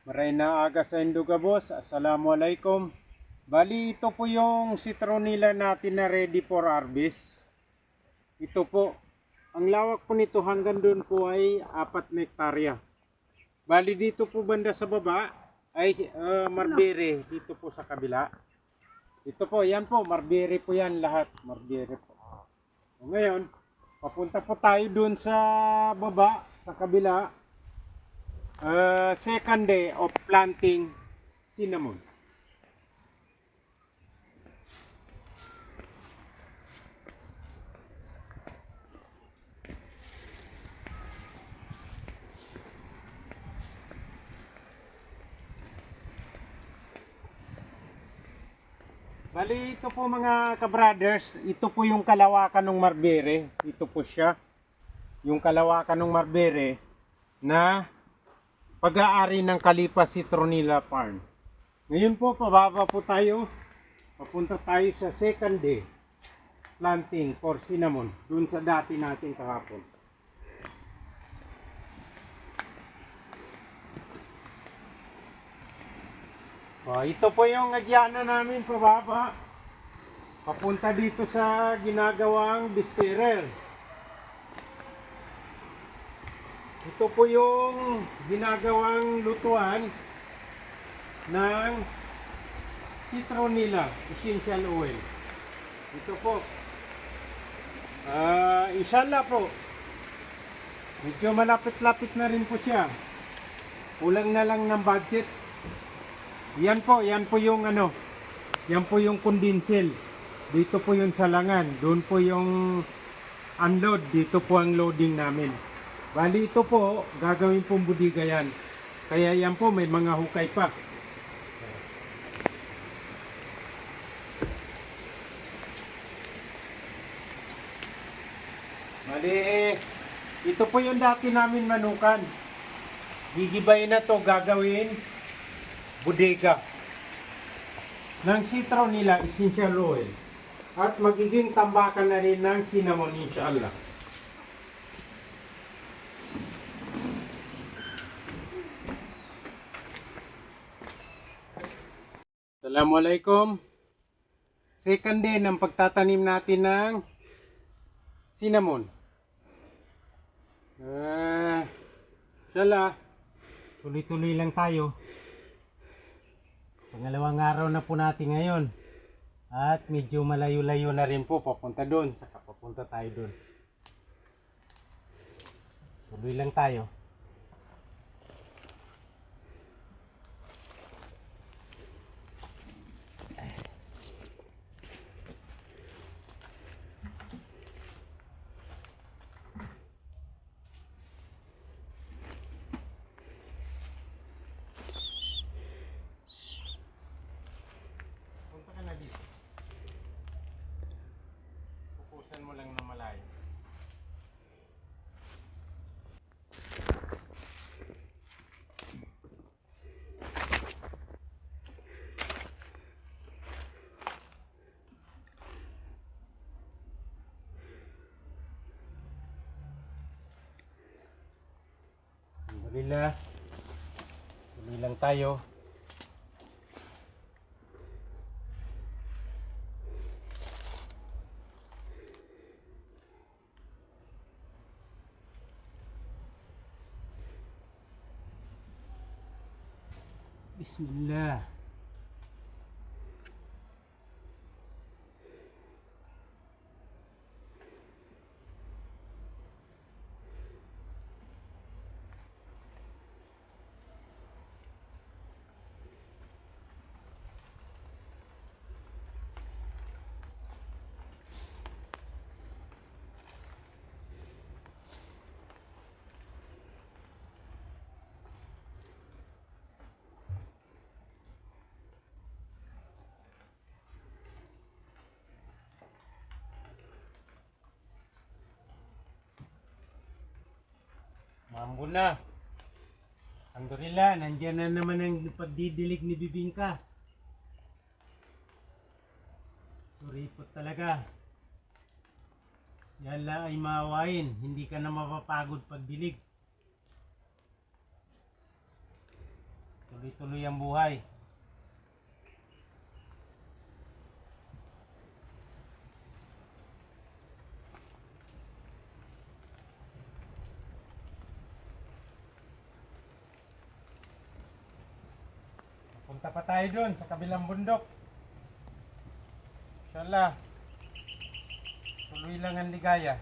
Maray na aga sa Induga boss. Assalamualaikum. Bali ito po yung citronella natin na ready for harvest. Ito po. Ang lawak po nito hanggang doon po ay 4 na hektarya. Bali dito po banda sa baba ay Marbere. Dito po sa kabila. Ito po, yan po. Marbere po yan lahat. Marbere po. Ngayon, papunta po tayo doon sa baba, sa kabila. Second day of planting cinnamon. Bali ito po mga kabrothers, ito po yung kalawakan ng Marbere. Ito po siya, yung kalawakan ng Marbere na pag-aari ng Kalipa Citronella Farm. Ngayon po, pababa po tayo. Papunta tayo sa second day planting for cinnamon. Dun sa dati natin kahapon. Ito po yung adyana namin pababa. Papunta dito sa ginagawang bisterer. Ito po yung ginagawang lutuan ng citronella essential oil. Ito po. Inshallah po. Medyo malapit-lapit na rin po siya. Kulang na lang ng budget. Yan po yung yan po yung condensil. Dito po yung salangan. Doon po yung unload. Dito po ang loading namin. Bali ito po, gagawin pong budiga yan. Kaya yan po, may mga hukay pa. Bali, ito po yung dati namin manukan. Gigibay na to, gagawin budiga ng citronella essential oil. At magiging tambakan na rin ng cinnamon inshallah. Assalamualaikum. Second day ng pagtatanim natin ng cinnamon. Inshallah, tuloy-tuloy lang tayo. Pangalawang araw na po natin ngayon. At medyo malayo-layo na rin po papunta doon. Saka papunta tayo doon. Tuloy lang tayo. Punta ka na dito. Pupusan mo lang na malayo. Alhamdulillah. Tuloy lang tayo. Bismillah. Mambo na. Alhamdulillah, nandiyan na naman ang pagdidilig ni Bibingka. Suripot talaga. Yala ay maawain, hindi ka na mapapagod pagdilig. tuloy-tuloy ang buhay. Punta pa tayo dun sa kabilang bundok. Inshallah, tuloy lang ang ligaya.